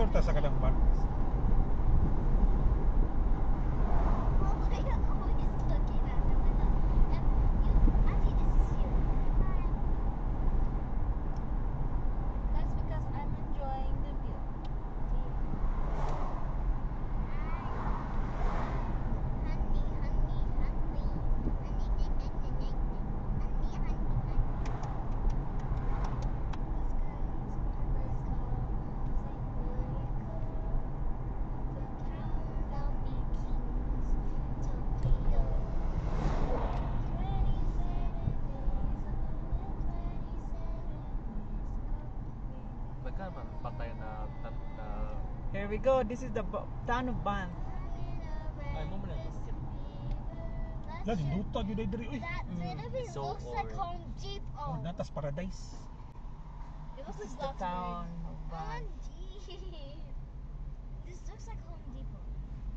Picture ta sa kadang van. That's because I'm enjoying the view. Nagkaan man patay na Here we go. This is the town of Banff. ay mo man ito makita. Lagi duta jud diri oy. That literally So looks like orange. Home Depot. Oh, natas paradise. It looks This is like the town of Banff. This looks like Home Depot.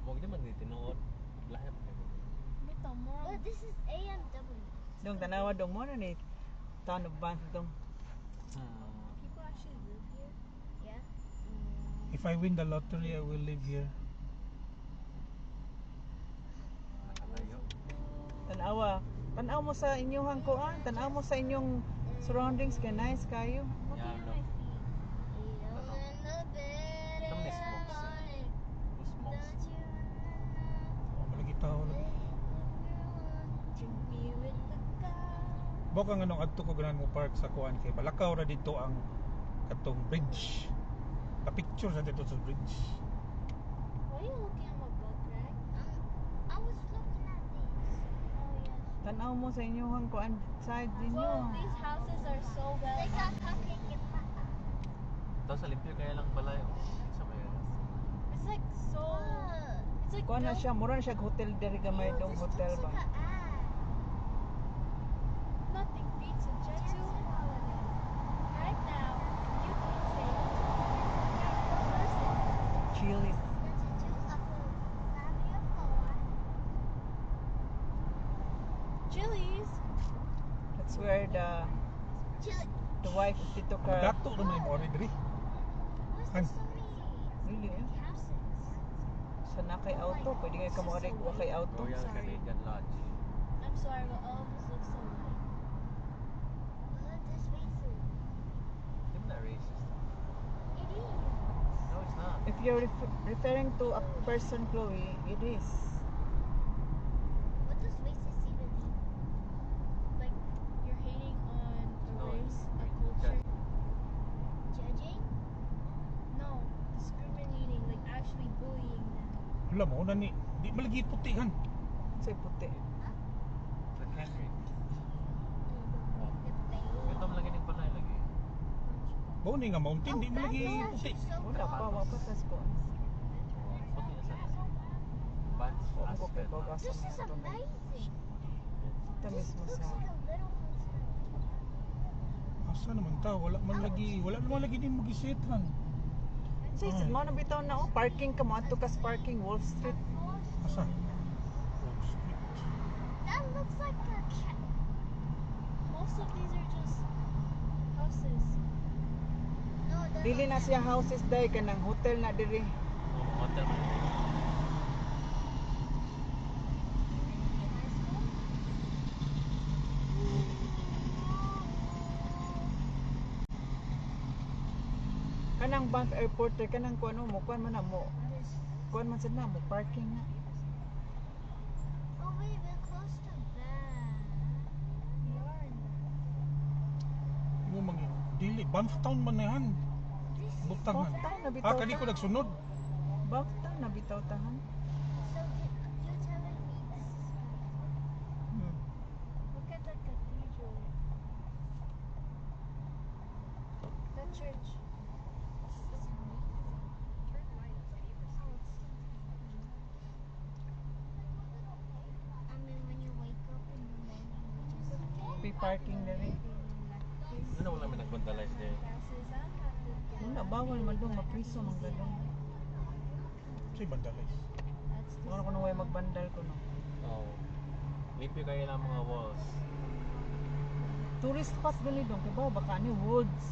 Mo di man ni tinuod. Lahi man kayo. But this is AMW. Dong tanawa dong mo na ni town of Banff dong. People actually live here. Yeah. If I win the lottery, I will live here. Nakalayo. Tanaw mo sa inyong kuan, tanaw mo sa inyong surroundings kay nice kayo. Yeah, no. Ito man smokes. Smokes. Malagi tao lagi. Baka nga nung adto ko ganan mo park sa kuan kay balakaw ra dito ang katong bridge. Pa-picture sa dito sa bridge. Why are you looking at my book, Greg? I was looking at these. Oh yes. Tanaw mo sa inyong kuan side Well, ninyo. these houses are so well. They got cupcake and pata. Daw sa limpyo kaya lang balay. Sa may It's like so. It's like Kuan na siya, mura na siya hotel diri gamay dong hotel ba. Nothing beats a Jet2 holiday. Right now, you can save Chili. Chili's. That's where the wife of Tito Ang Carl. dato rin mo ori diri. What's so many Really, eh? houses? Sa nakay auto, pwede nga ka mo kuha kay auto. Royal Sorry. Canadian Lodge. I'm sorry, but all of this looks so white. This racist. Di mo na racist. It is. No, it's not. If you're referring to a person, Chloe, it is. What does racist even mean? Like you're hating on a No, race, a it's culture. Judging? No, discriminating, like actually bullying them. Wala mo na ni di malagi putihan. Say puti. The Henry. Ito mo lagi ng balay lagi. Bao ni nga mountain di malagi puti. Wala pa, wapatas ko. Puti na sana. Banff Wala ko kay Aspen. bagasan This is niya ito. amazing. Ito mismo Looks sa... like a little homestead. Asa naman ta wala naman lagi din magisetran. Say, mo na bitaw na oh, parking ka mo ato kas parking Wall Street. Asa? That looks like a cat. Most of these are just houses. No, they're Dili na siya houses day kanang hotel na diri. Hotel man. Kanang Banff Airport day kanang kuno mo kuan man na mo. Kuan man sad na mo parking na. Oh wait, we're close to Banff. We are in Banff. Mo mangi dili Banff town man na yan. This is Butang Banff man. town na bitaw. Kani ko nagsunod. Banff town na bitaw tahan. so you're telling me this is Banff? Hmm. Look at the cathedral. The church. This is amazing. Turn right to Beaver Street. I mean, when you wake up in the morning, you just Be parking diri. Ano wala may nag-vandalize din. Wala bawal man dong mapriso man gadong. Say bandalize. Ano ko nang way magbandal ko no. Oh. Limpyo kayo ng mga walls. Tourist spot gani dong kay baka ni woods.